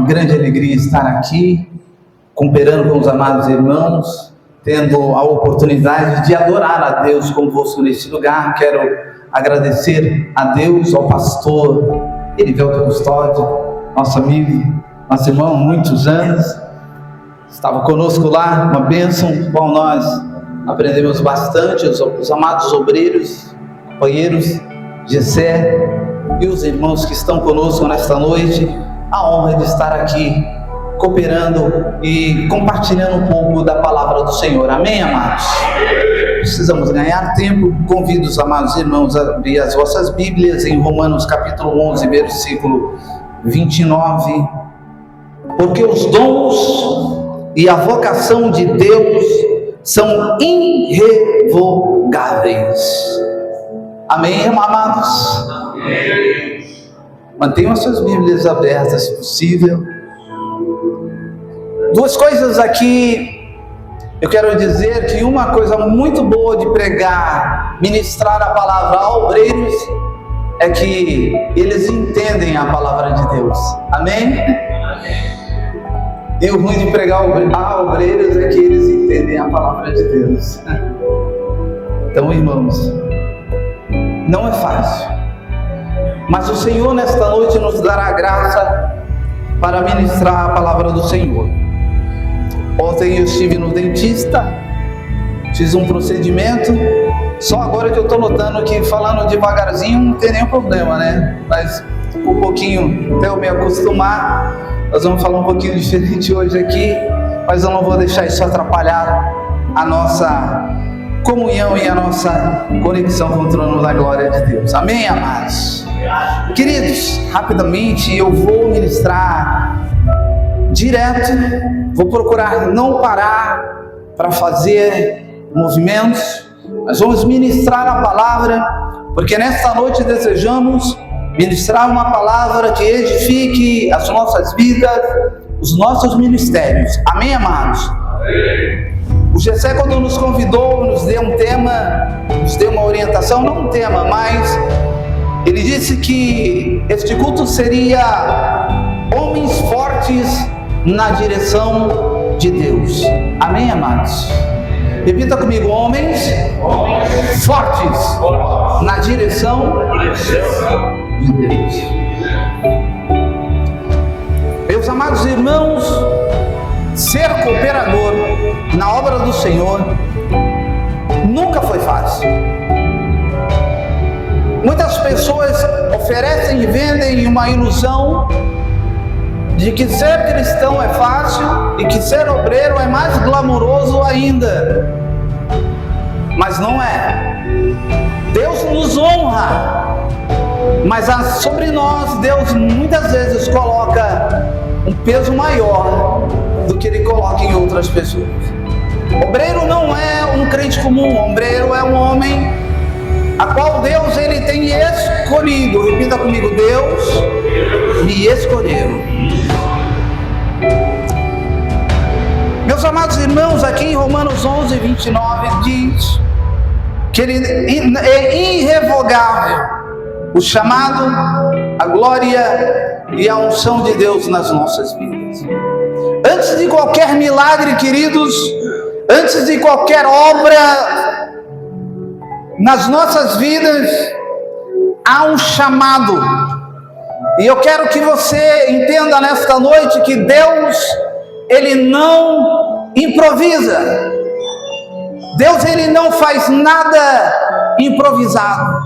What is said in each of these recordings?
grande alegria estar aqui, cooperando com os amados irmãos, tendo a oportunidade de adorar a Deus convosco neste lugar. Quero agradecer a Deus, ao pastor Erivelto Custódio, nosso amigo, nosso irmão há muitos anos, estava conosco lá, uma bênção, com qual nós aprendemos bastante, os amados obreiros, companheiros, Gessé e os irmãos que estão conosco nesta noite, a honra de estar aqui, cooperando e compartilhando um pouco da palavra do Senhor. Amém, amados? Precisamos ganhar tempo. Convido os amados irmãos a abrir as vossas Bíblias em Romanos capítulo 11, versículo 29. Porque os dons e a vocação de Deus são irrevogáveis. Amém, amados? Amém. Mantenham as suas Bíblias abertas, se possível. Duas coisas aqui eu quero dizer, que uma coisa muito boa de pregar, ministrar a palavra a obreiros, é que eles entendem a palavra de Deus. Amém? E o ruim de pregar a obreiros é que eles entendem a palavra de Deus. Então, irmãos, não é fácil, mas o Senhor nesta noite nos dará graça para ministrar a palavra do Senhor. Ontem eu estive no dentista, fiz um procedimento, só agora que eu estou notando que falando devagarzinho não tem nenhum problema, né? Mas um pouquinho, até eu me acostumar, nós vamos falar um pouquinho diferente hoje aqui, mas eu não vou deixar isso atrapalhar a nossa comunhão e a nossa conexão com o trono da glória de Deus. Amém, amados? Queridos, rapidamente eu vou ministrar direto, vou procurar não parar para fazer movimentos, mas vamos ministrar a palavra, porque nesta noite desejamos ministrar uma palavra que edifique as nossas vidas, os nossos ministérios. Amém, amados? O Gessé, quando nos convidou, nos deu um tema, nos deu uma orientação, não um tema, mas ele disse que este culto seria homens fortes na direção de Deus. Amém, amados? Repita comigo: homens fortes na direção de Deus. Meus amados irmãos, ser cooperador na obra do Senhor nunca foi fácil. Muitas pessoas oferecem e vendem uma ilusão de que ser cristão é fácil e que ser obreiro é mais glamouroso ainda. Mas não é. Deus nos honra, mas sobre nós Deus muitas vezes coloca um peso maior do que Ele coloca em outras pessoas. Obreiro não é um crente comum, obreiro é um homem a qual Deus Ele tem escolhido. Repita comigo: Deus me escolheu. Meus amados irmãos, aqui em Romanos 11, 29 diz que ele é irrevogável o chamado, a glória e a unção de Deus nas nossas vidas. Antes de qualquer milagre, queridos, antes de qualquer obra nas nossas vidas, há um chamado. E eu quero que você entenda nesta noite que Deus, Ele não improvisa. Deus, Ele não faz nada improvisado.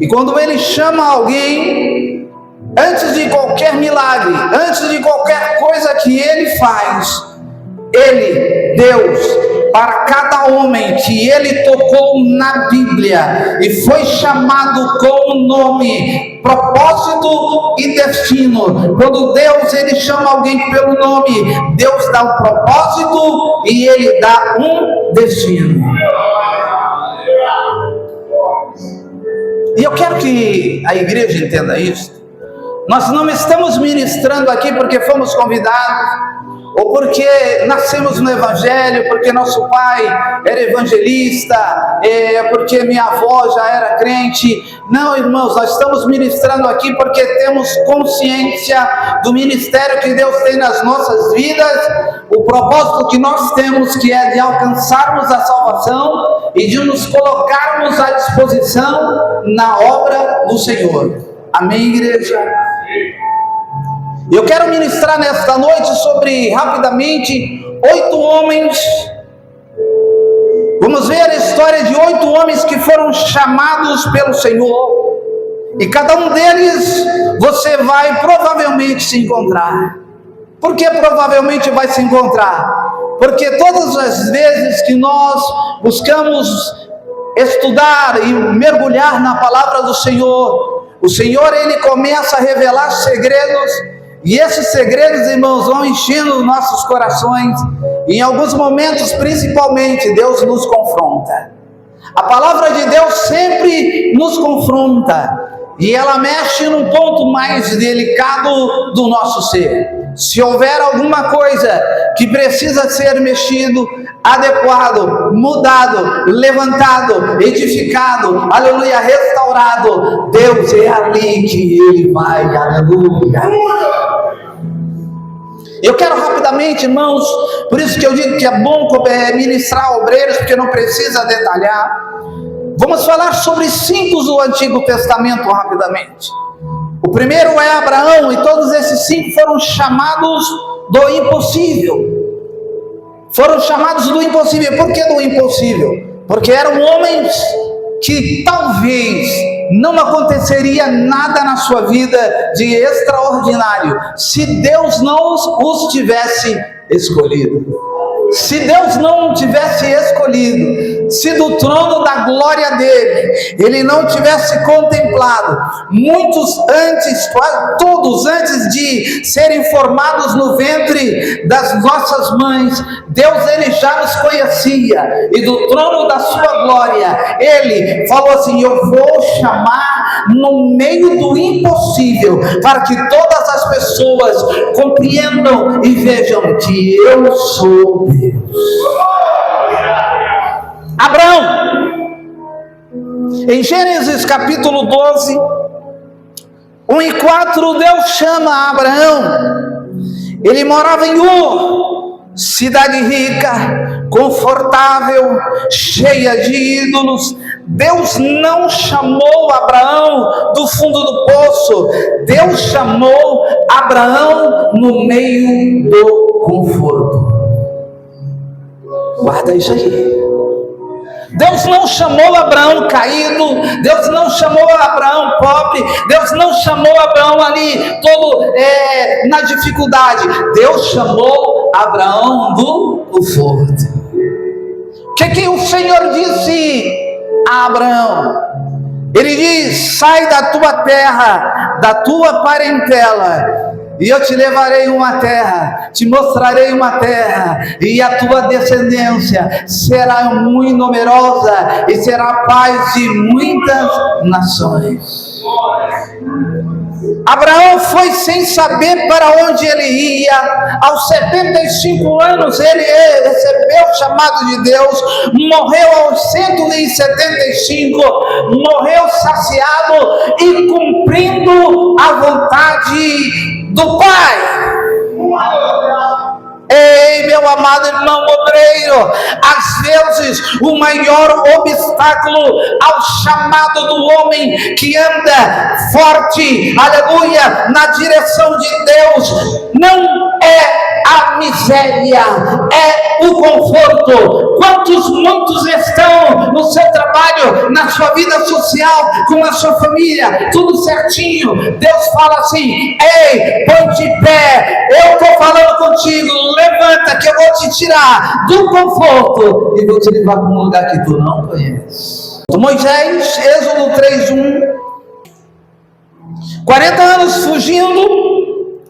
E quando Ele chama alguém, antes de qualquer milagre, antes de qualquer coisa que Ele faz, Ele, Deus, para cada homem que Ele tocou na Bíblia e foi chamado com o nome, propósito e destino. Quando Deus Ele chama alguém pelo nome, Deus dá um propósito e Ele dá um destino. E eu quero que a igreja entenda isso. Nós não estamos ministrando aqui porque fomos convidados. ou porque nascemos no Evangelho, porque nosso pai era evangelista, porque minha avó já era crente. Não, irmãos, nós estamos ministrando aqui porque temos consciência do ministério que Deus tem nas nossas vidas, o propósito que nós temos, que é de alcançarmos a salvação e de nos colocarmos à disposição na obra do Senhor. Amém, igreja? Eu quero ministrar nesta noite sobre, rapidamente, 8 homens. Vamos ver a história de 8 homens que foram chamados pelo Senhor. E cada um deles você vai provavelmente se encontrar. Por que provavelmente vai se encontrar? Porque todas as vezes que nós buscamos estudar e mergulhar na palavra do Senhor, o Senhor, Ele começa a revelar segredos. E esses segredos, irmãos, vão enchendo os nossos corações. E em alguns momentos, principalmente, Deus nos confronta. A palavra de Deus sempre nos confronta. E ela mexe num ponto mais delicado do nosso ser. Se houver alguma coisa que precisa ser mexido, adequado, mudado, levantado, edificado, aleluia, restaurado, Deus é ali que Ele vai, aleluia. Eu quero rapidamente, irmãos, por isso que eu digo que é bom ministrar obreiros, porque não precisa detalhar. Vamos falar sobre 5 do Antigo Testamento rapidamente. O primeiro é Abraão, e todos esses 5 foram chamados do impossível. Foram chamados do impossível. Por que do impossível? Porque eram homens que talvez não aconteceria nada na sua vida de extraordinário se Deus não os tivesse escolhido. Se Deus não tivesse escolhido, se do trono da glória dele, Ele não tivesse contemplado, muitos antes, todos antes de serem formados no ventre das nossas mães, Deus, Ele já nos conhecia, e do trono da sua glória, Ele falou assim: eu vou chamar no meio do impossível, para que todas as pessoas compreendam e vejam que eu sou Deus. Abraão, em Gênesis capítulo 12, 1 e 4, Deus chama Abraão. Ele morava em Ur, cidade rica, confortável, cheia de ídolos. Deus não chamou Abraão do fundo do poço, Deus chamou Abraão no meio do conforto. Guarda isso aí. Deus não chamou Abraão caído, Deus não chamou Abraão pobre, Deus não chamou Abraão ali todo na dificuldade. Deus chamou Abraão do conforto. O que o Senhor disse a Abraão? Ele diz: sai da tua terra, da tua parentela, e eu te levarei uma terra, te mostrarei uma terra, e a tua descendência será muito numerosa, e será paz de muitas nações. Abraão foi sem saber para onde ele ia. Aos 75 anos ele recebeu o chamado de Deus, morreu aos 175, morreu saciado e cumprindo a vontade do Pai. Ei, meu amado irmão obreiro, às vezes o maior obstáculo ao chamado do homem que anda forte, aleluia, na direção de Deus, não é a miséria, é o conforto. Muitos estão no seu trabalho, na sua vida social, com a sua família, tudo certinho. Deus fala assim: ei, põe de pé, eu estou falando contigo, levanta que eu vou te tirar do conforto e vou te levar para um lugar que tu não conheces. Moisés, Êxodo 3:1, 40 anos fugindo,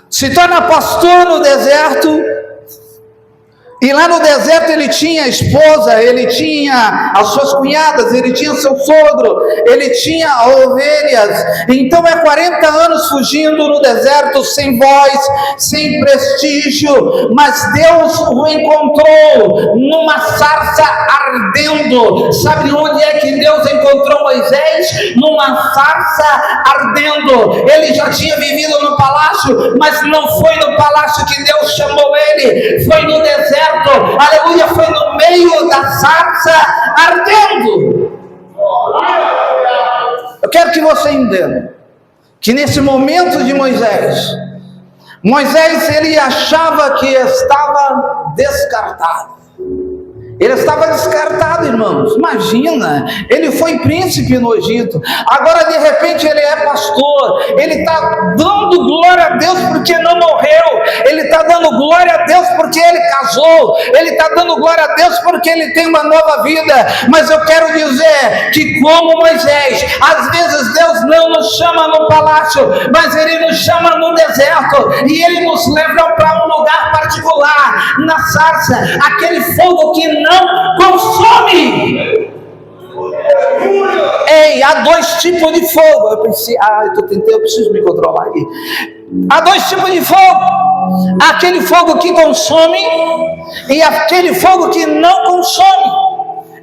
se torna pastor no deserto, E lá no deserto ele tinha a esposa, ele tinha as suas cunhadas, ele tinha seu sogro, ele tinha ovelhas. Então é 40 anos fugindo no deserto, sem voz, sem prestígio. Mas Deus o encontrou numa sarça ardendo. Sabe onde é que Deus encontrou Moisés? Numa sarça ardendo. Ele já tinha vivido no palácio, mas não foi no palácio que Deus chamou ele, foi no deserto. Aleluia, foi no meio da sarça ardendo. Eu quero que você entenda que nesse momento de Moisés, ele achava que estava descartado. Ele estava descartado, irmãos. Imagina, ele foi príncipe no Egito, agora de repente ele é pastor. Ele está dando glória a Deus porque não morreu, ele está dando glória a Deus porque ele casou, ele está dando glória a Deus porque ele tem uma nova vida. Mas eu quero dizer que, como Moisés, às vezes Deus não nos chama no palácio, mas ele nos chama no deserto, e ele nos leva para um lugar particular, na sarça, aquele fogo que não consome. Ei, há dois tipos de fogo. Eu pensei, eu preciso me controlar aqui. Há dois tipos de fogo: aquele fogo que consome e aquele fogo que não consome.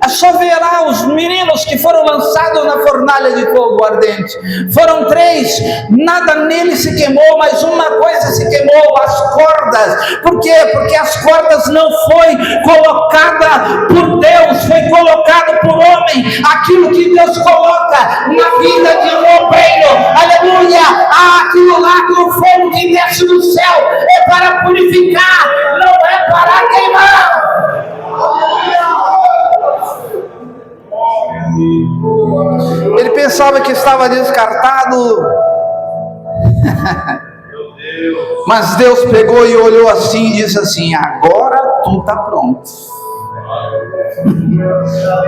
É só ver lá os meninos que foram lançados na fornalha de fogo ardente. Foram 3, nada neles se queimou, mas uma coisa se queimou: as cordas. Por quê? Porque as cordas não foi colocada por Deus, foi colocado por homem. Aquilo que Deus coloca na vida de um obreiro, aleluia, aquilo lá que o fogo que desce do céu é para purificar, não é para queimar. Ele pensava que estava descartado, mas Deus pegou e olhou assim e disse assim: agora tu está pronto.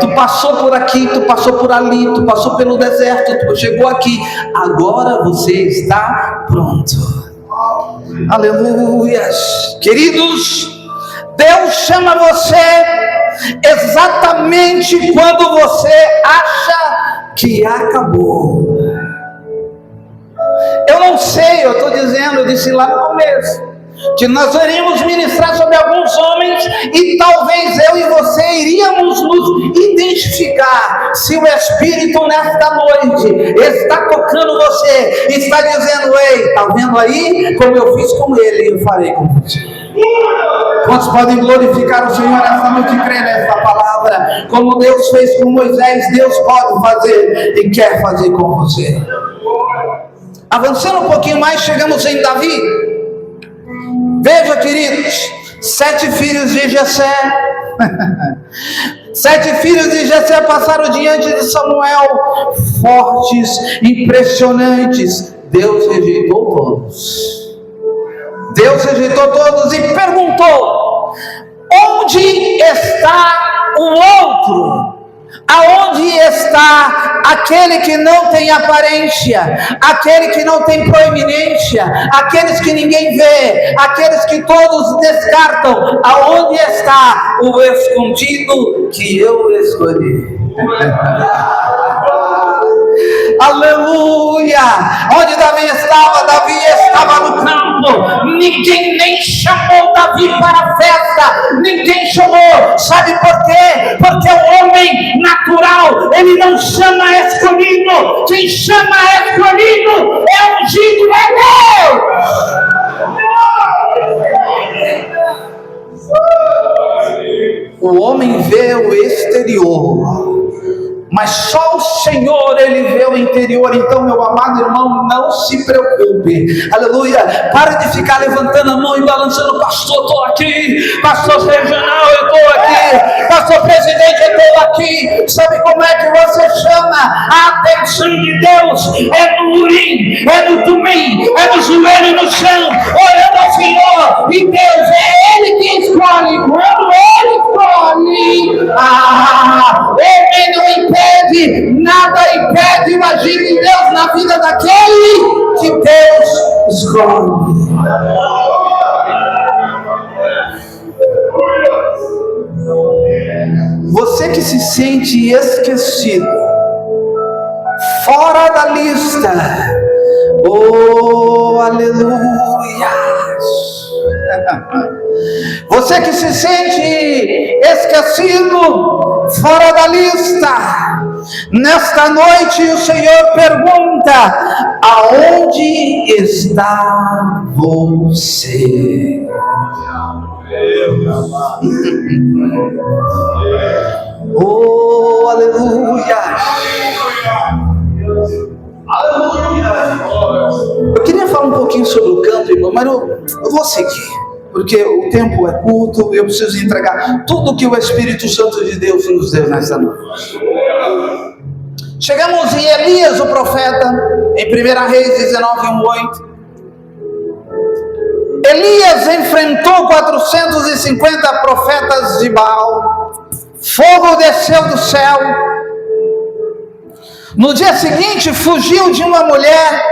Tu passou por aqui, tu passou por ali, tu passou pelo deserto, tu chegou aqui, agora você está pronto. Aleluia. Queridos, Deus chama você exatamente quando você acha que acabou. Eu não sei, eu estou dizendo, eu disse lá no começo, que nós iríamos ministrar sobre alguns homens, e talvez eu e você iríamos nos identificar se o Espírito nesta noite está tocando você, está dizendo: ei, está vendo aí como eu fiz com ele, eu farei com você. Quantos podem glorificar o Senhor nesta noite e crer nesta palavra? Como Deus fez com Moisés, Deus pode fazer e quer fazer com você. Avançando um pouquinho mais, chegamos em Davi. Veja, queridos, 7 filhos de Jessé. 7 filhos de Jessé passaram diante de Samuel, fortes, impressionantes. Deus rejeitou todos. Deus rejeitou todos e perguntou: onde está o outro? Aonde está aquele que não tem aparência, aquele que não tem proeminência, aqueles que ninguém vê, aqueles que todos descartam? Aonde está o escondido que eu escolhi? Aleluia! Onde Davi estava no campo. Ninguém nem chamou Davi para a festa, ninguém chamou. Sabe por quê? Porque o homem natural, ele não chama escolhido. Quem chama escolhido é ungido, é Deus. O homem vê o exterior, mas só o Senhor, Ele vê o interior. Então, meu amado irmão, não se preocupe, aleluia, pare de ficar levantando a mão e balançando: pastor, estou aqui, pastor regional, eu estou aqui, pastor presidente, eu estou aqui. Sabe como é que você chama a atenção de Deus? É no urim, é no tumim, é no joelho no chão, olhando ao Senhor. E Deus, é Ele que escolhe. Quando Ele escolhe, Ele não impede, nada impede o agir de Deus na vida daquele que Deus escolhe. Você que se sente esquecido, fora da lista, oh aleluia! Você que se sente esquecido, fora da lista, nesta noite o Senhor pergunta: aonde está você? Oh aleluia! Eu queria falar um pouquinho sobre o canto, irmão, mas eu vou seguir, porque o tempo é curto, eu preciso entregar tudo que o Espírito Santo de Deus nos deu nesta noite. Chegamos em Elias, o profeta, em 1 Reis 19:1-8. Elias enfrentou 450 profetas de Baal, fogo desceu do céu. No dia seguinte, fugiu de uma mulher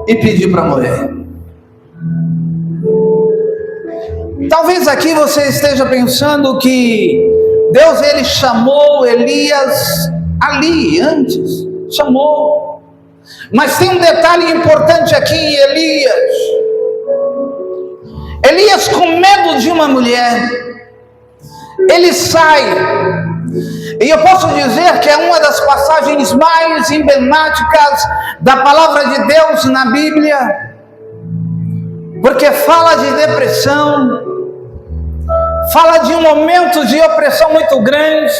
e pediu para morrer. Talvez aqui você esteja pensando que Deus ele chamou Elias ali antes, chamou. Mas tem um detalhe importante aqui em Elias. Elias, com medo de uma mulher, ele sai. E eu posso dizer que é uma das passagens mais emblemáticas da palavra de Deus na Bíblia, porque fala de depressão, fala de um momento de opressão muito grande,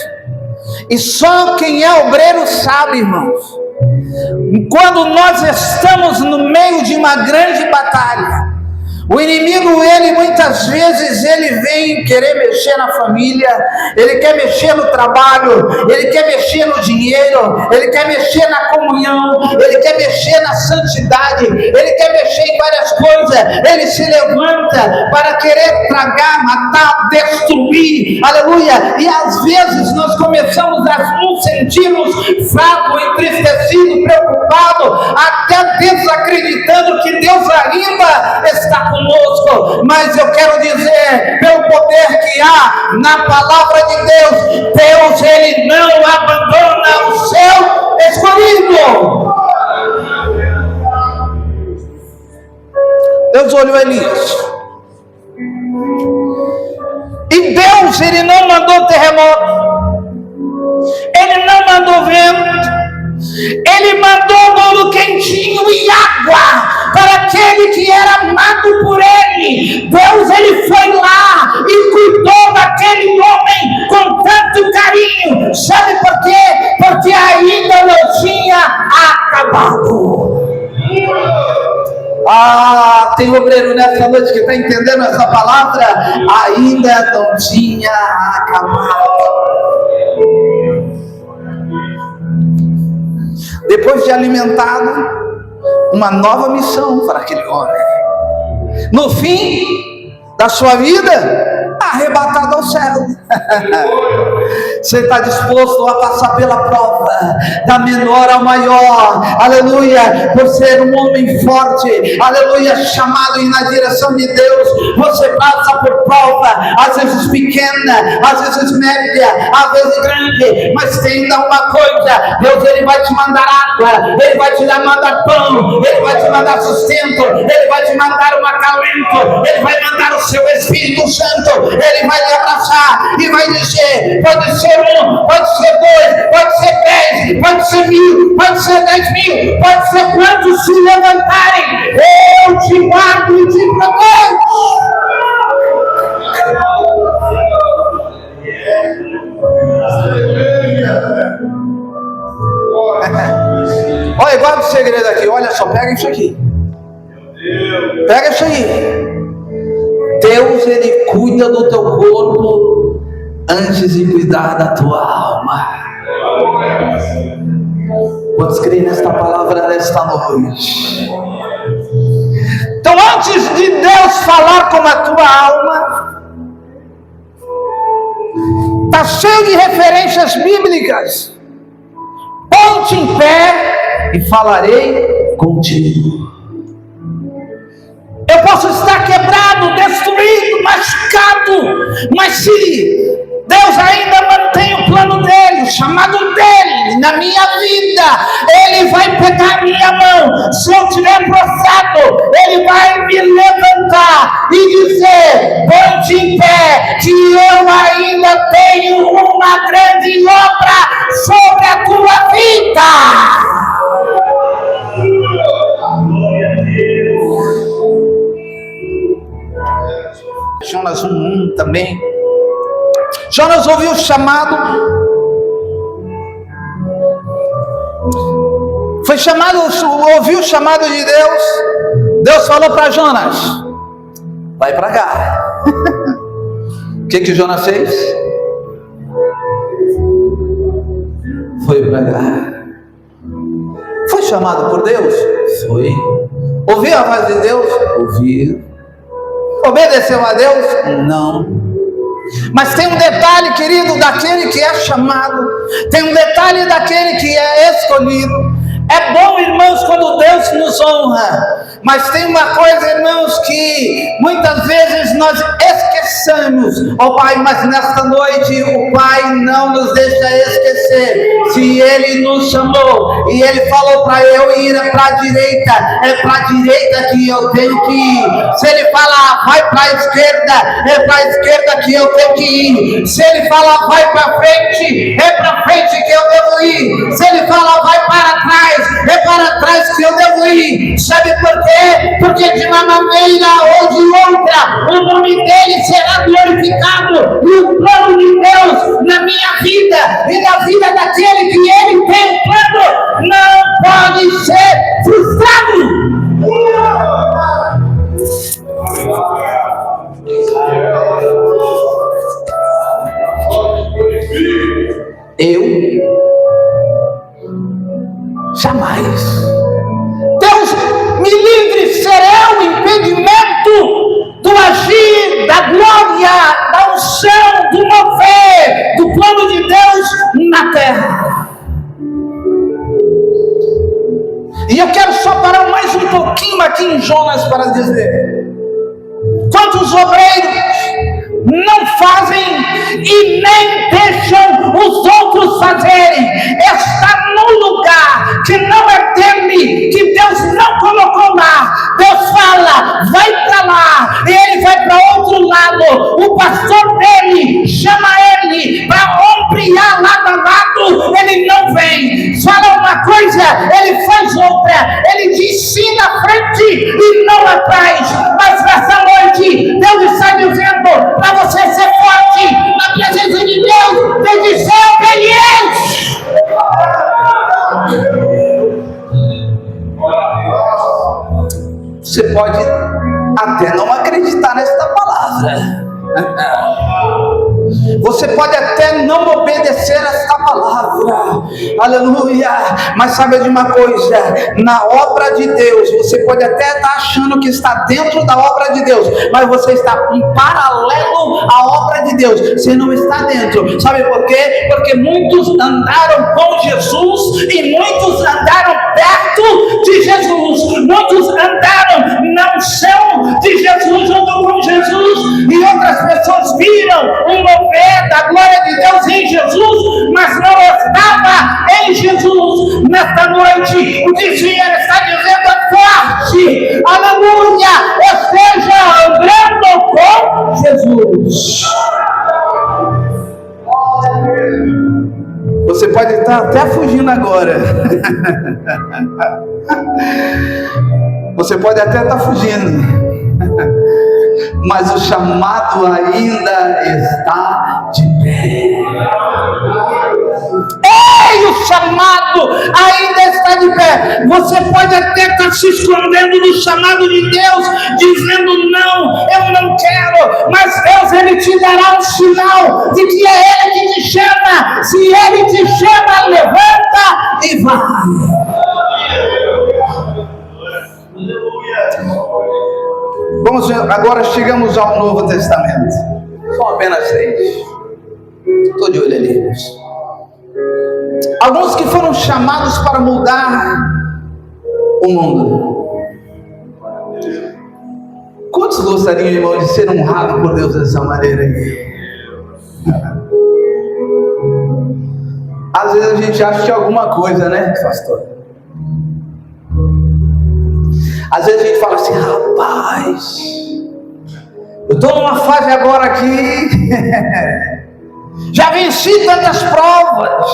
e só quem é obreiro sabe, irmãos, quando nós estamos no meio de uma grande batalha, o inimigo, ele muitas vezes, ele vem querer mexer na família, ele quer mexer no trabalho, ele quer mexer no dinheiro, ele quer mexer na comunhão, ele quer mexer na santidade, ele quer mexer em várias coisas, ele se levanta para querer tragar, matar, destruir, aleluia, e às vezes nós começamos a nos sentirmos fracos, entristecidos, preocupados, até desacreditando que Deus ainda está conosco. Mas eu quero dizer, pelo poder que há na palavra de Deus, Deus ele não abandona o seu escolhido. Deus olhou Elias, e Deus ele não mandou terremoto, ele não mandou vento, ele mandou bolo quentinho e água para aquele que era amado por ele. Deus ele foi lá e cuidou daquele homem com tanto carinho. Sabe por quê? Porque ainda não tinha acabado. Ah, tem obreiro nessa noite que está entendendo essa palavra? Ainda não tinha acabado. Depois de alimentado, uma nova missão para aquele homem. No fim da sua vida, arrebatado ao céu. Você está disposto a passar pela prova, da menor ao maior, aleluia, por ser um homem forte, aleluia, chamado e na direção de Deus. Você passa por prova, às vezes pequena, às vezes média, às vezes grande, mas entenda uma coisa: Deus ele vai te mandar água, ele vai te mandar pão, ele vai te mandar sustento, ele vai te mandar um acalento, ele vai mandar o seu Espírito Santo, ele vai te abraçar e vai dizer: pode ser 1, pode ser 2, pode ser 10, pode ser 1000, pode ser 10.000, pode ser quantos se levantarem, eu te guardo e te protejo. Olha, guarda o segredo aqui, olha só, pega isso aqui. Pega isso aí. Deus ele cuida do teu corpo antes de cuidar da tua alma. Quantos creem nesta palavra nesta noite? Então, antes de Deus falar com a tua alma, está cheio de referências bíblicas. Ponte em pé e falarei contigo. Eu posso estar quebrado, destruído, machucado, mas se Deus ainda mantém o plano dele, o chamado dele na minha vida. Ele vai pegar minha mão. Se eu estiver prostrado, ele vai me levantar e dizer: põe-te em pé, que eu ainda tenho uma grande obra sobre a tua vida. Jonas 1:1 também. Jonas ouviu o chamado, foi chamado, ouviu o chamado de Deus. Deus falou para Jonas: vai para cá. O que Jonas fez? Foi para cá. Foi chamado por Deus? Foi. Ouviu a voz de Deus? Ouviu. Obedeceu a Deus? Não. Mas tem um detalhe, querido, daquele que é chamado, tem um detalhe daquele que é escolhido. É bom, irmãos, quando Deus nos honra, mas tem uma coisa, irmãos, que muitas vezes nós esquecemos. Ó Pai, mas nesta noite o Pai não nos deixa esquecer. Se Ele nos chamou e Ele falou para eu ir para a direita, é para a direita que eu tenho que ir. Se Ele falar vai para a esquerda, é para a esquerda que eu tenho que ir. Se Ele falar vai para frente, é para frente que eu devo ir. Se Ele falar vai para trás, é para trás que eu devo ir. Sabe por quê? Porque de uma maneira ou de outra o nome dele será glorificado, e o plano de Deus na minha vida e na vida daquele que ele tem plano não pode ser frustrado. Eu jamais. Deus me livre, será o impedimento do agir, da glória, da unção, do mover, do plano de Deus na terra. E eu quero só parar mais um pouquinho aqui em Jonas para dizer: quantos obreiros não fazem e nem deixam os outros fazerem, está num lugar que não é dele, que Deus não colocou lá. Deus fala, vai para lá, e ele vai para outro lado. O pastor dele chama ele para ombrear lado a lado, ele não vem. Fala uma coisa, ele faz outra. Ele diz sim na frente e não atrás. Mas nessa noite Deus está dizendo para você ser forte na presença de Deus, tem que ser obediente. Você pode até não acreditar nesta palavra, você pode até não obedecer esta palavra, aleluia, mas sabe de uma coisa, na obra de Deus, você pode até estar achando que está dentro da obra de Deus, mas você está em paralelo à obra de Deus, você não está dentro. Sabe por quê? Porque muitos andaram com Jesus e muitos andaram perto de Jesus, muitos andaram na unção de Jesus, junto com Jesus, e outras pessoas viram o mover da glória de Deus em Jesus, mas não estava em Jesus. Nesta noite o que o Senhor está dizendo é forte, aleluia, esteja andando com Jesus. Você pode estar até fugindo agora. Você pode até estar fugindo, mas o chamado ainda está de pé. Ei, o chamado ainda está de pé. Você pode até estar se escondendo do chamado de Deus, dizendo não, eu não quero, mas Deus, ele te dará um sinal de que é ele que te chama. Se ele te chama, levanta e vai. Vamos ver, agora chegamos ao Novo Testamento. São apenas 3. Estou de olho ali. Alguns que foram chamados para mudar o mundo. Quantos gostariam, irmão, de ser honrado por Deus dessa maneira aí? Às vezes a gente acha que é alguma coisa, né, pastor? Às vezes a gente fala assim, rapaz, eu estou numa fase agora aqui, já venci tantas provas,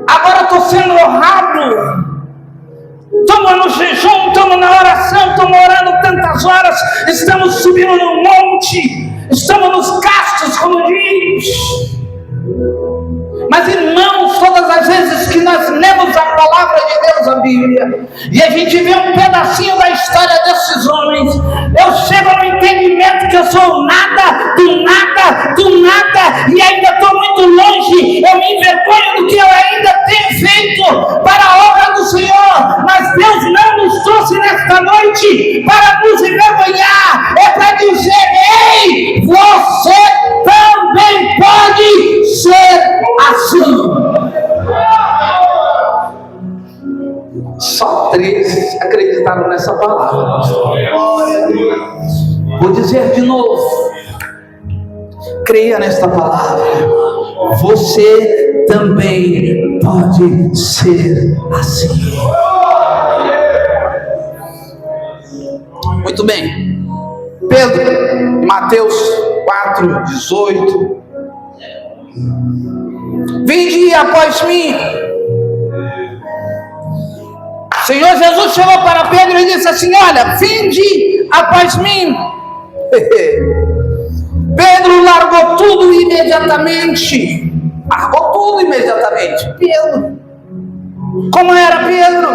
agora estou sendo honrado, estamos no jejum, estamos na oração, estamos orando tantas horas, estamos subindo no monte, estamos nos castos, como diz. Mas, irmãos, todas as vezes que nós lemos a palavra de Deus, a Bíblia, e a gente vê um pedacinho da história desses homens, eu chego ao entendimento que eu sou nada, e ainda estou muito longe, eu me envergonho do que eu ainda tenho feito para a obra do Senhor, mas Deus não nos trouxe nesta noite para nos envergonhar, é para dizer, ei, você também pode ser assim. Só 3 acreditaram nessa palavra. Vou dizer de novo. Creia nesta palavra. Você também pode ser assim. Muito bem. Pedro, Mateus 4:18. Vinde após mim. Senhor Jesus chegou para Pedro e disse assim, olha, vinde após mim. Pedro largou tudo imediatamente. Pedro, como era Pedro?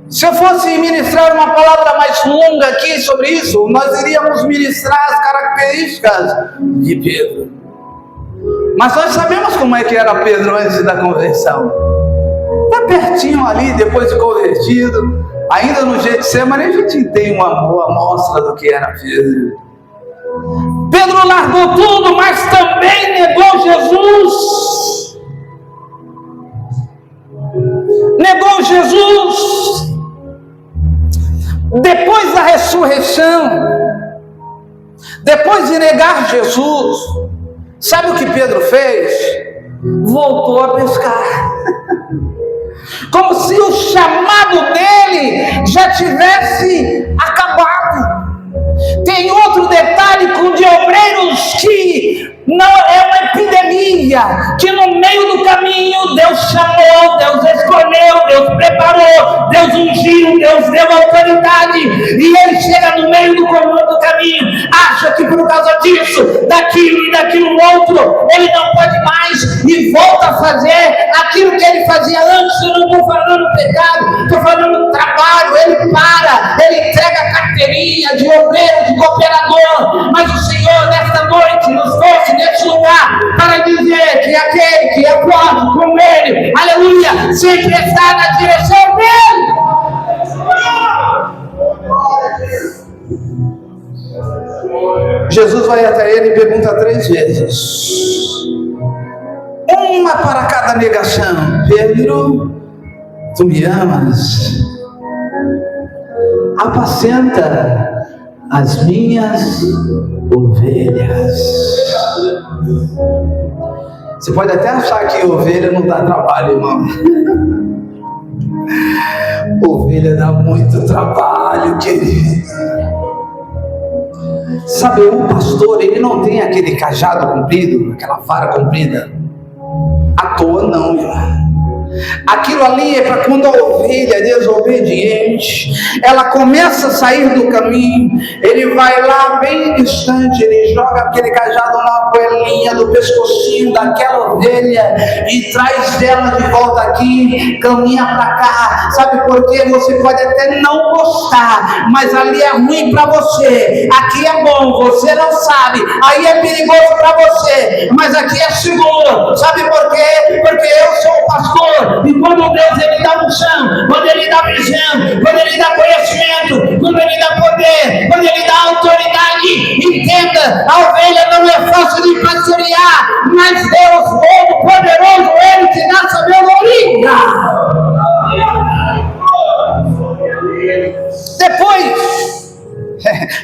Se eu fosse ministrar uma palavra mais longa aqui sobre isso, nós iríamos ministrar as características de Pedro. Mas nós sabemos como é que era Pedro antes da conversão. Está pertinho ali, depois de convertido, ainda no Getsemane, a gente tem uma boa amostra do que era Pedro. Pedro largou tudo, mas também negou Jesus. Negou Jesus. Depois da ressurreição, depois de negar Jesus, sabe o que Pedro fez? Voltou a pescar. Como se o chamado dele já tivesse acabado. Tem outro detalhe com de obreiros que não é uma epidemia, que no meio do caminho Deus chamou, Deus escolheu, Deus preparou, Deus ungiu, Deus deu autoridade, e ele chega no meio do caminho, acha que por causa disso, daquilo e daquilo outro, ele não pode mais e volta a fazer aquilo que ele fazia antes. Eu não estou falando pecado, estou falando trabalho. Ele para, ele entrega a carteirinha de obreiro, de cooperador, mas o Senhor nesta noite nos trouxe neste lugar para dizer que aquele que acorda com ele, aleluia, sempre está na direção dele. Jesus vai até ele e pergunta 3 vezes, uma para cada negação. Pedro, tu me amas? Apacenta as minhas ovelhas. Você pode até achar que ovelha não dá trabalho, irmão. Ovelha dá muito trabalho, querido. Sabe, o pastor, ele não tem aquele cajado comprido, aquela vara comprida à toa, não, irmão. Aquilo ali é para quando a ovelha é desobediente, ela começa a sair do caminho, ele vai lá bem distante, ele joga aquele cajado na goelinha do pescocinho daquela ovelha e traz ela de volta aqui, caminha para cá. Sabe por quê? Você pode até não gostar, mas ali é ruim para você, aqui é bom, você não sabe, aí é perigoso para você, mas aqui é seguro. Sabe por quê? Porque eu sou o pastor. E quando Deus ele dá unção, quando ele dá visão, quando ele dá conhecimento, quando ele dá poder, quando ele dá autoridade, entenda, a ovelha não é fácil de pastorear, mas Deus Todo-Poderoso, ele te dá sabedoria. Depois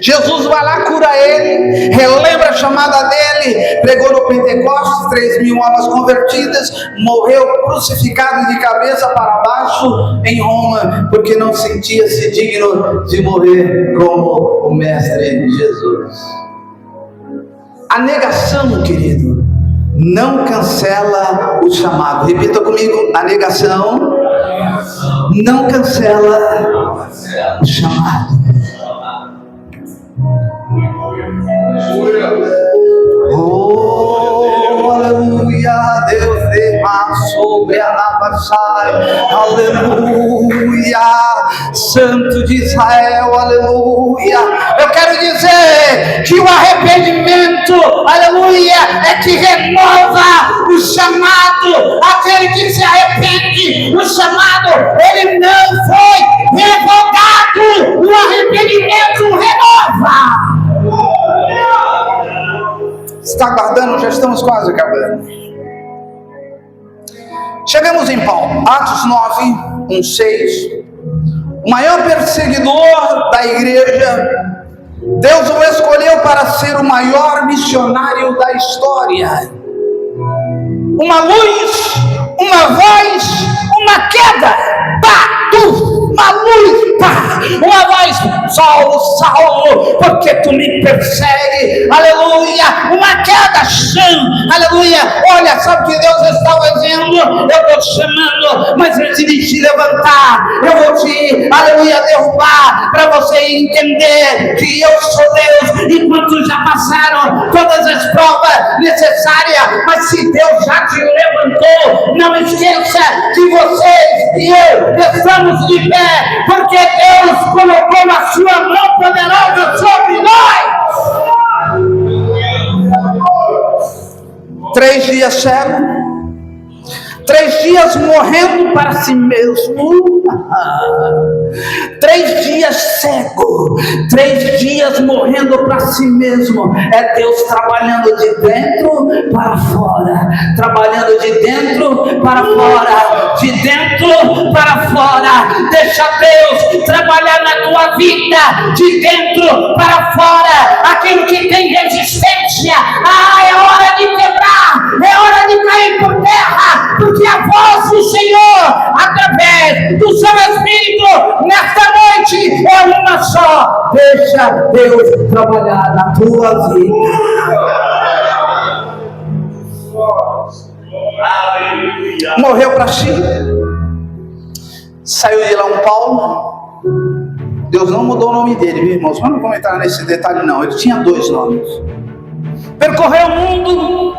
Jesus vai lá, cura ele, relembra a chamada dele, pregou no Pentecostes, 3.000 almas convertidas, morreu crucificado de cabeça para baixo em Roma, porque não sentia-se digno de morrer como o Mestre Jesus. A negação, querido, não cancela o chamado. Repita comigo: a negação não cancela o chamado. Oh, aleluia, Deus derrama sobre a Nabassai, aleluia, Santo de Israel, aleluia. Eu quero dizer que o arrependimento, aleluia, é que renova o chamado. Aquele que se arrepende, o chamado, ele não foi revogado. O arrependimento renova. Está aguardando? Já estamos quase acabando. Chegamos em Paulo, Atos 9, 1, 6. O maior perseguidor da igreja, Deus o escolheu para ser o maior missionário da história. Uma luz, uma voz, uma queda, pá, uma luz, pá, uma voz: Saulo, Saulo, porque tu me persegue, aleluia, uma queda, chão, aleluia. Olha, sabe o que Deus estava dizendo? Eu vou te chamando, mas antes de te levantar, eu vou te, aleluia, derrubar, para você entender que eu sou Deus, enquanto já passaram todas as provas necessárias. Mas se Deus já te levantou, não esqueça que vocês e eu estamos de pé, porque Deus colocou a sua mão poderosa sobre nós. 3 dias cego, 3 dias morrendo para si mesmo, 3 dias cego, 3 dias morrendo para si mesmo. É Deus trabalhando de dentro para fora, trabalhando de dentro para fora, de dentro para fora. Deixa Deus trabalhar na tua vida, de dentro para fora. Aquilo que tem resistência, é hora de quebrar, é hora de cair por terra, porque a voz do Senhor, através do seu Espírito, nesta noite é uma só. Deixa Deus trabalhar na tua vida. Morreu para Chile, saiu de lá um Paulo. Deus não mudou o nome dele, meus irmãos. Vamos comentar nesse detalhe, não. Ele tinha 2 nomes. Percorreu o mundo,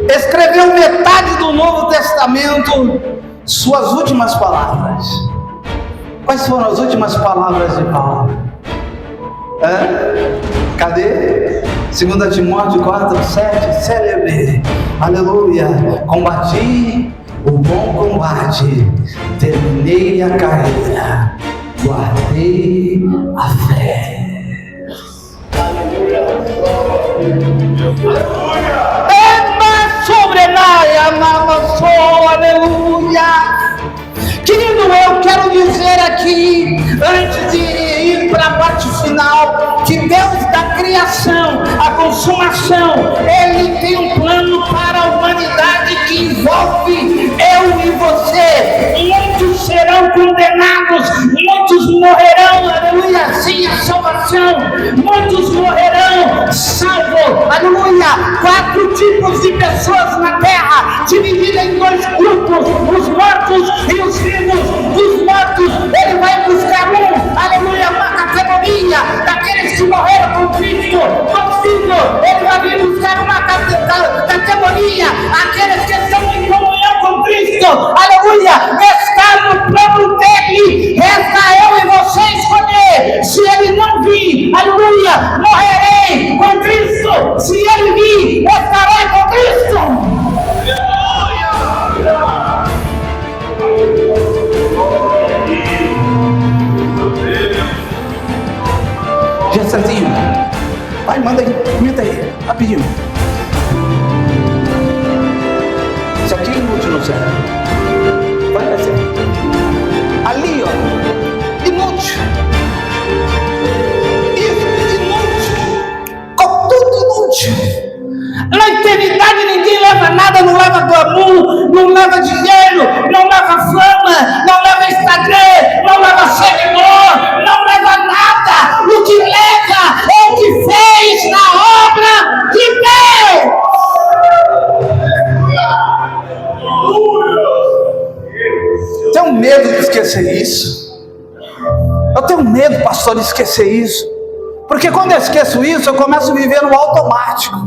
escreveu metade do Novo Testamento. Suas últimas palavras. Quais foram as últimas palavras de Paulo? Cadê? 2 Timóteo 4, 7. Célebre, aleluia, combati o bom combate, terminei a carreira, guardei a fé. Aleluia. Querido, eu quero dizer aqui, antes de ir para a parte final, que Deus da criação, a consumação, Ele tem um plano para a humanidade que envolve eu e você. Muitos serão condenados, muitos morrerão, aleluia, sem a salvação, muitos morrerão salvos, aleluia. 4 tipos de pessoas na terra, divididas em 2 grupos, os mortos e os vivos. Dos mortos, Ele vai buscar aleluia, uma categoria daqueles que morreram com Cristo. Dos vivos, Ele vai vir buscar uma categoria, aqueles que estão em comunhão com Cristo, aleluia. Está no plano dele, resta eu e você escolher. Se Ele não vir, aleluia, morrerei com Cristo. Se Ele vir, estarei com Cristo. Gesserzinho, vai, manda aí, comenta aí, rapidinho. Isso aqui é inútil no céu. Vai descer. Ali, ó, inútil. Isso, inútil. Tudo inútil. Lá entendeu? glamour, não leva dinheiro, não leva fama, não leva Instagram, não leva seguidor, não leva nada. O que leva é o que fez na obra de Deus. Tenho medo de esquecer isso. Eu tenho medo, pastor, de esquecer isso. Porque quando eu esqueço isso, eu começo a viver no automático.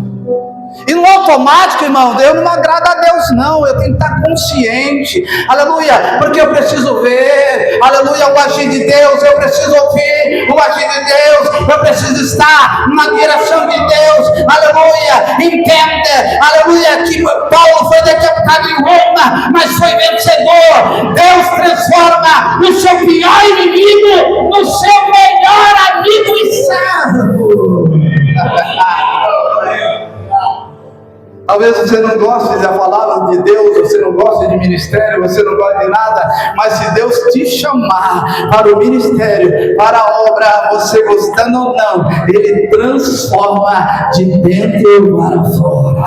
E no automático, irmão, eu não agrado a Deus não, eu tenho que estar consciente, aleluia, porque eu preciso ver, aleluia, o agir de Deus, eu preciso ouvir o agir de Deus, eu preciso estar na direção de Deus, aleluia. Entenda, aleluia, que Paulo foi decapitado em Roma, mas foi vencedor. Deus transforma o seu pior inimigo no seu melhor amigo e servo. Talvez você não goste da palavra de Deus, você não goste de ministério, você não gosta de nada, mas se Deus te chamar para o ministério, para a obra, você gostando ou não, Ele transforma de dentro para fora.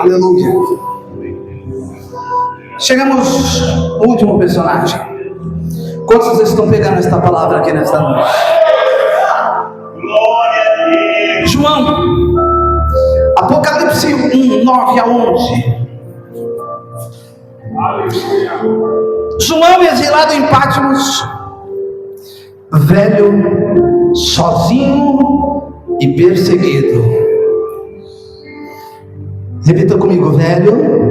Aleluia. Chegamos ao último personagem. Quantos estão pegando esta palavra aqui nesta noite? João, Apocalipse 1, 9 a 11. João, exilado em Patmos, velho, sozinho e perseguido. Repita comigo: velho,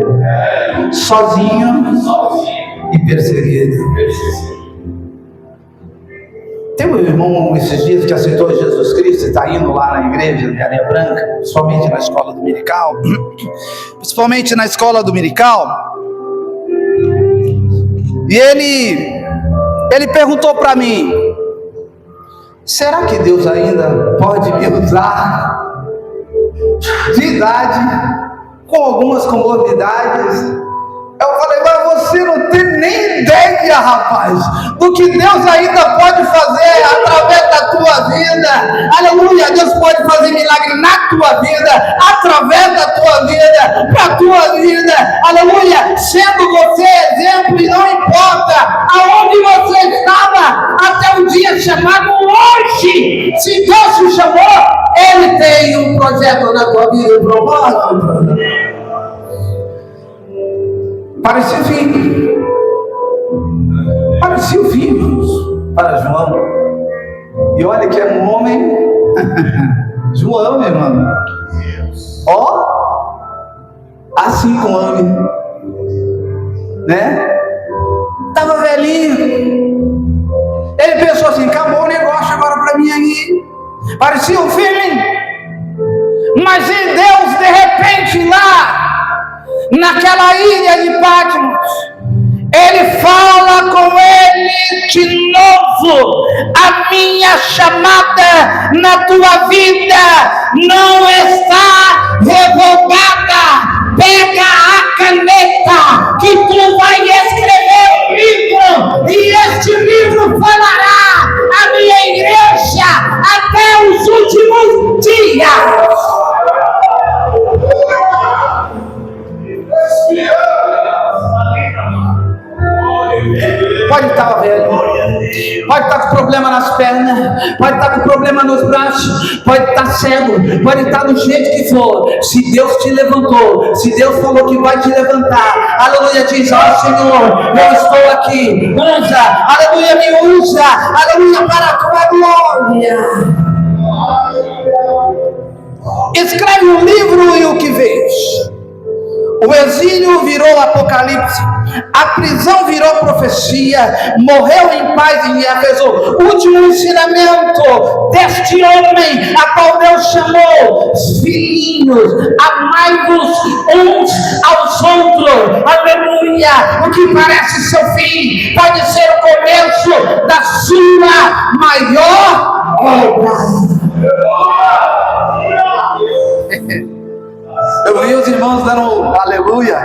sozinho e perseguido. Tem um irmão esses dias que aceitou Jesus Cristo e está indo lá na igreja de Areia Branca, principalmente na escola dominical. Principalmente na escola dominical. E ele perguntou para mim: será que Deus ainda pode me usar de idade, com algumas comorbidades? Eu falei: mas você não tem nem ideia, rapaz, do que Deus ainda pode fazer através da tua vida. Aleluia, Deus pode fazer milagre na tua vida, através da tua vida, para a tua vida. Aleluia, sendo você exemplo, e não importa aonde você estava até o dia chamado hoje. Se Deus te chamou, Ele tem um projeto na tua vida, um propósito. Parecia o fim. Parecia o fim, irmãos, para João. E olha que é um homem. João, meu irmão. Ó, assim com o homem, né? Tava velhinho. Ele pensou assim: acabou o negócio agora para mim aí. Parecia um fim. Mas em Deus, de repente, lá naquela ilha de Patmos, Ele fala com ele de novo: a minha chamada na tua vida não está revogada. Pega a caneta que tu vai escrever um livro, e este livro falará a minha igreja até os últimos dias. Pode estar velho, pode estar com problema nas pernas, pode estar com problema nos braços, pode estar cego, pode estar do jeito que for. Se Deus te levantou, se Deus falou que vai te levantar, aleluia, diz: ó Senhor, eu estou aqui, usa, aleluia, me usa, aleluia, para a tua glória. Escreve um livro e o que vês. O exílio virou apocalipse, a prisão virou profecia, morreu em paz em Éfeso. Último ensinamento deste homem, a qual Deus chamou: filhinhos, amai-vos uns aos outros. Aleluia! O que parece seu fim pode ser o começo da sua maior obra. Eu vi os irmãos dando aleluia.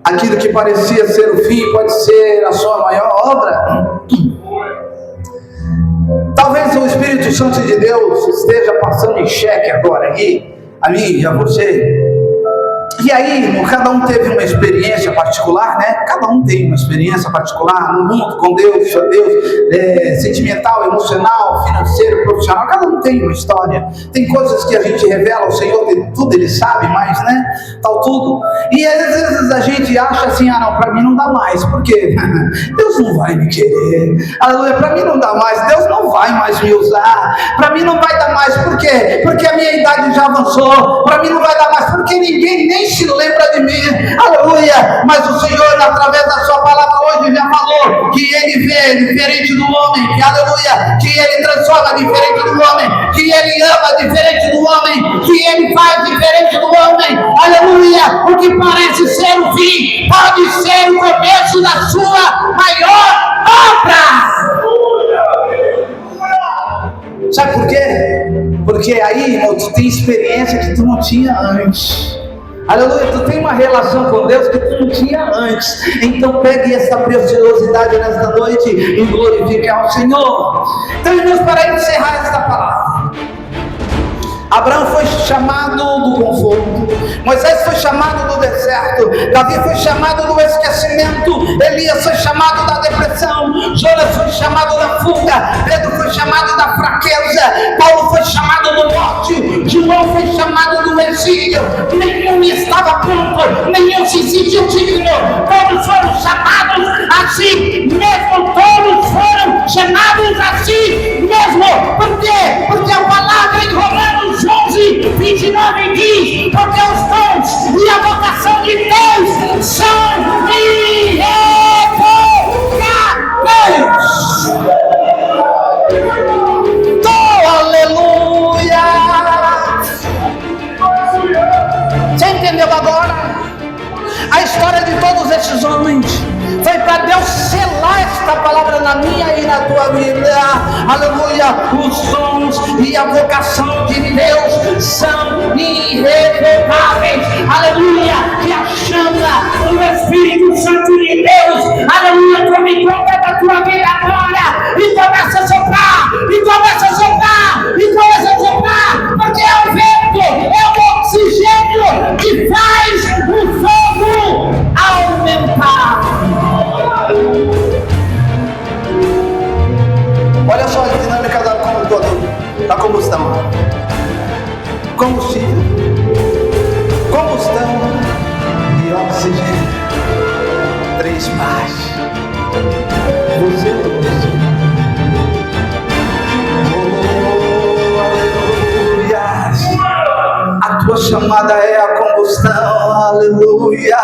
Aquilo que parecia ser o fim pode ser a sua maior obra. Talvez o Espírito Santo de Deus esteja passando em xeque agora aqui, a mim e a você. E aí, cada um teve uma experiência particular, né? Cada um tem uma experiência particular no mundo com Deus, sentimental, emocional, financeiro, profissional. Cada um tem uma história. Tem coisas que a gente revela ao Senhor, tudo Ele sabe, mas, né? Tal tudo. E às vezes a gente acha assim, não, para mim não dá mais. Por quê? Deus não vai me querer. Aleluia, para mim não dá mais. Deus não vai mais me usar. Para mim não vai dar mais. Por quê? Porque a minha idade já avançou. Para mim não vai dar mais. Porque ninguém nem se lembra de mim, aleluia, mas o Senhor, através da sua palavra hoje, já falou que Ele vê diferente do homem, que, aleluia, que Ele transforma diferente do homem, que Ele ama diferente do homem, que Ele faz diferente do homem, aleluia. O que parece ser o fim, pode ser o começo da sua maior obra. Sabe por quê? Porque aí, irmão, tu tem experiência que tu não tinha antes. Aleluia, tu tem uma relação com Deus que tu não tinha antes. Então pegue essa preciosidade nesta noite e glorifique ao Senhor. Então, irmãos, para encerrar esta palavra, Abraão foi chamado do conforto, Moisés foi chamado do deserto, Davi foi chamado do esquecimento, Elias foi chamado da depressão, Jonas foi chamado da fuga, Pedro foi chamado da fraqueza, Paulo foi chamado do morte, João foi chamado do exílio. Nenhum estava pronto, nenhum se sentiu digno, todos foram chamados assim mesmo, todos foram chamados assim mesmo. Por quê? Porque a palavra em Romanos 11, 29 diz: porque os dons e a vocação de Deus são irrevogáveis. Aleluia! Você entendeu agora? A história de todos esses homens foi para Deus selar esta palavra na minha e na tua vida. Aleluia! Os dons e a vocação de Deus são irrevogáveis. Aleluia! Que a chama do Espírito Santo de Deus, aleluia, tome conta da tua vida agora e começa a soprar, e começa a soprar, e começa a soprar, porque é o vento, é o oxigênio que faz o fogo aumentar. Olha só a dinâmica da combustão. Combustível, combustão e oxigênio. 3 partes. Você trouxe. A tua chamada é a combustão, aleluia,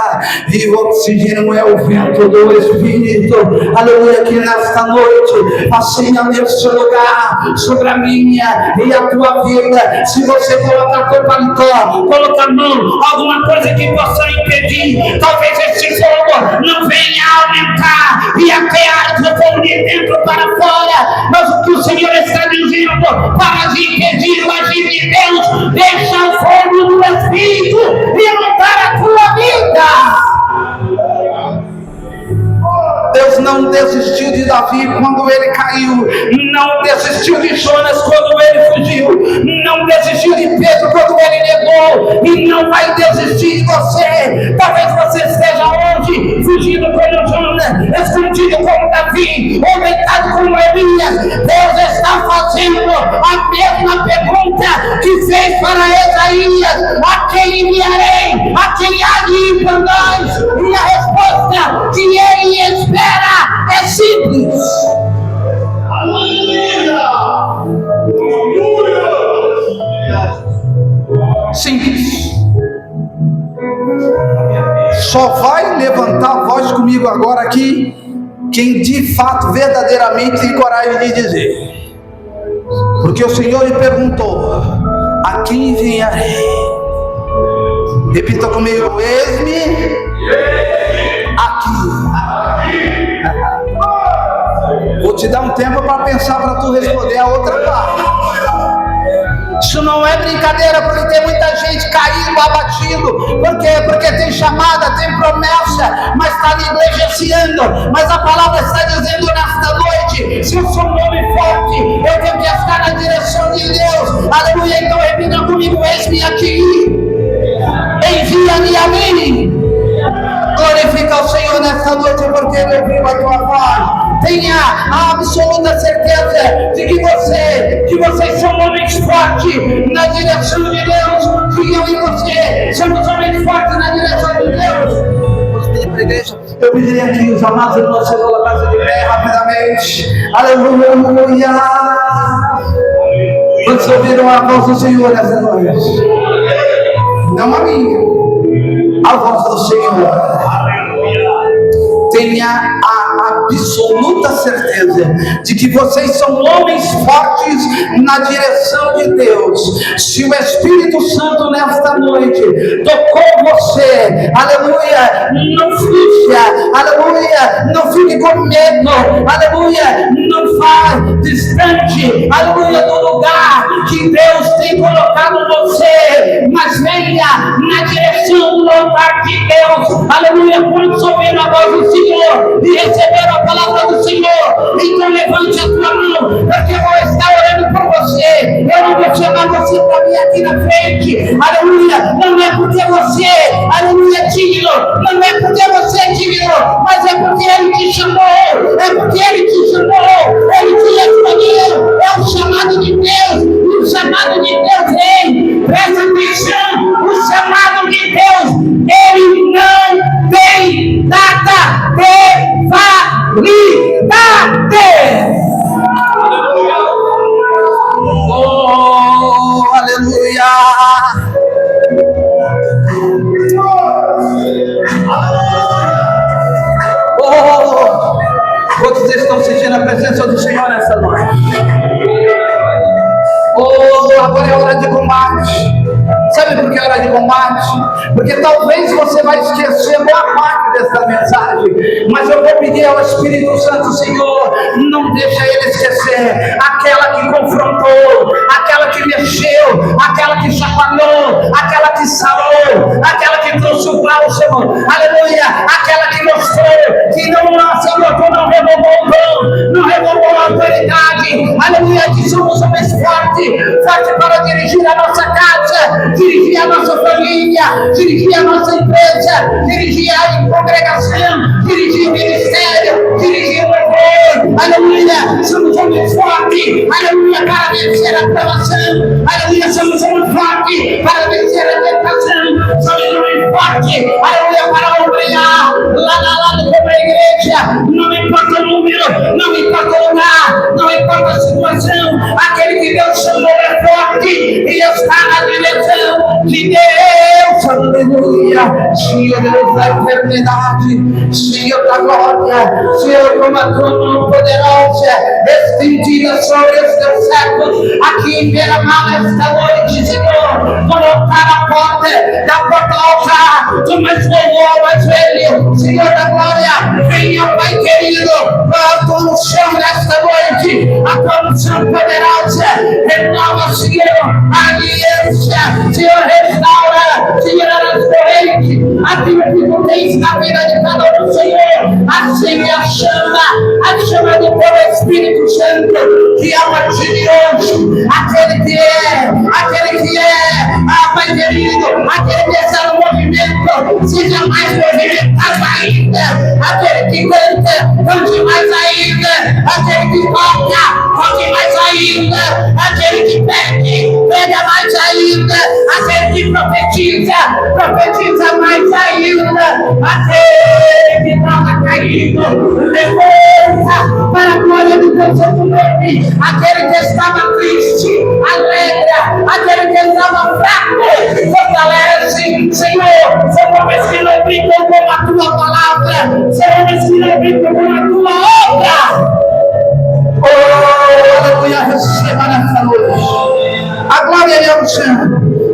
e o oxigênio é o vento do Espírito, aleluia, que nesta noite, assim neste lugar, sobre a minha e a tua vida, se você colocar teu paletó, colocar a mão, alguma coisa que possa impedir, talvez esse fogo não venha aumentar e até arde o fogo de dentro para fora, mas o que o Senhor está dizendo, para de impedir o agir de Deus, deixa o fogo do Espírito inundar a tua vida. Deus não desistiu de Davi quando ele caiu, não desistiu de Jonas quando ele fugiu, não desistiu de Pedro quando ele negou, e não vai desistir de você. Talvez você esteja hoje fugindo como Jonas, escondido como Davi, ou deitado como Elias. Deus está fazendo a mesma pergunta que fez para Isaías: a quem enviarei? A quem há de ir por nós? E a resposta que ele espera é simples. Simples. Só vai levantar a voz comigo agora aqui quem de fato, verdadeiramente tem coragem de dizer. Porque o Senhor lhe perguntou: a quem enviarei? Repita comigo: eis-me aqui. Vou te dar um tempo para pensar, para tu responder a outra parte. Isso não é brincadeira, porque tem muita gente caindo, abatido. Por quê? Porque tem chamada, tem promessa, mas está negligenciando. Mas a palavra está dizendo nesta noite: se eu sou um homem forte, eu tenho que estar na direção de Deus. Aleluia. Então repita comigo: eis-me aqui. Envia ele e a mim. Glorifica o Senhor nesta noite, porque Ele ouviu a tua voz. Tenha a absoluta certeza de que vocês são homens fortes na direção de Deus. Que eu e você somos homens fortes na direção de Deus. Vamos pedir para a igreja. Eu pediria que os amados irmãos se colocassem de pé rapidamente. Aleluia. Vocês ouviram a voz do Senhor nessa noite? Não a minha, a voz do Senhor. Tenha a absoluta certeza de que vocês são homens fortes na direção de Deus. Se o Espírito Santo nesta noite tocou você, aleluia, não fuja, aleluia, não fique com medo, aleluia, não vá distante, aleluia, do lugar que Deus tem colocado você, mas venha na direção do altar de Deus, aleluia, quando souber a voz do Senhor e receber a palavra do Senhor. Então levante a tua mão, porque eu vou estar orando por você. Eu não vou chamar você para vir aqui na frente, aleluia, não é porque você, aleluia, é digno, não é porque você é digno, mas é porque Ele te chamou, é porque Ele te chamou, Ele te escolheu. É o chamado de Deus, e o chamado de Deus, ei, presta atenção, o chamado de Deus, Ele não tem data de validade. Oh, aleluia. Oh, quantos estão sentindo a presença do Senhor nessa noite? Oh, agora é hora de combate. Sabe por que é hora de combate? Porque talvez você vai esquecer boa parte dessa mensagem, mas eu vou pedir ao Espírito Santo, Senhor, não deixa ele esquecer aquela que confrontou, aquela que mexeu, aquela que chacoalhou, aquela que sarou, aquela que trouxe o bálsamo, aleluia, aquela que mostrou que não se brotou, não revogou o dom, não revogou a autoridade, aleluia, que somos homens fortes, fortes para dirigir a nossa casa, dirigir a nossa família, dirigir a nossa empresa, dirigir a congregação, dirigir o ministério, dirigir o louvor, aleluia, somos homens fortes, aleluia, para vencer a provação, aleluia, somos homens fortes para vencer a tentação, somos homens fortes, aleluia, para ombrear lá como a igreja, não importa o número, não importa o lugar, não importa a situação, aquele que Deus chamou é forte e está na direção de Deus, aleluia, Senhor Deus da eternidade, Senhor da glória, Senhor com a tua mão poderosa, estendida sobre os teus servos, aqui em Beira-Mar esta noite, Senhor, colocar a porta da porta ao altar, do mais novo ao mais velho, Senhor da glória, venha, Pai querido, a tua unção nesta noite, a tua unção poderosa, renova, Senhor, a aliança, Senhor, restaura, Senhor, as correntes, aquilo que tu tens na vida de cada um, Senhor, acende a chama do teu Espírito Santo, que a partir de hoje, aquele que é, Pai querido, aquele que está no movimento, seja mais movimentado ainda, aquele que canta, cante mais ainda, aquele que toque mais ainda, aquele que pega mais ainda, aquele que profetiza mais ainda, aquele que estava caído, levanta para a glória do teu santo nome, aquele que estava triste, alegra, aquele que estava fraco, fortalece, Senhor, são homens que não brincam com a tua palavra, são homens que não brincam com a tua obra. Oh, aleluia, receba nessa noite a glória e a unção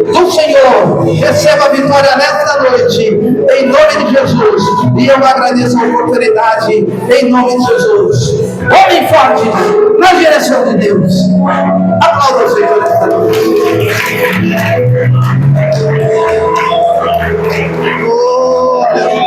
do Senhor, receba a vitória nesta noite, em nome de Jesus, e eu agradeço a oportunidade, em nome de Jesus. Homem forte, na direção de Deus. Aplauda o Senhor nesta noite. Oh, aleluia.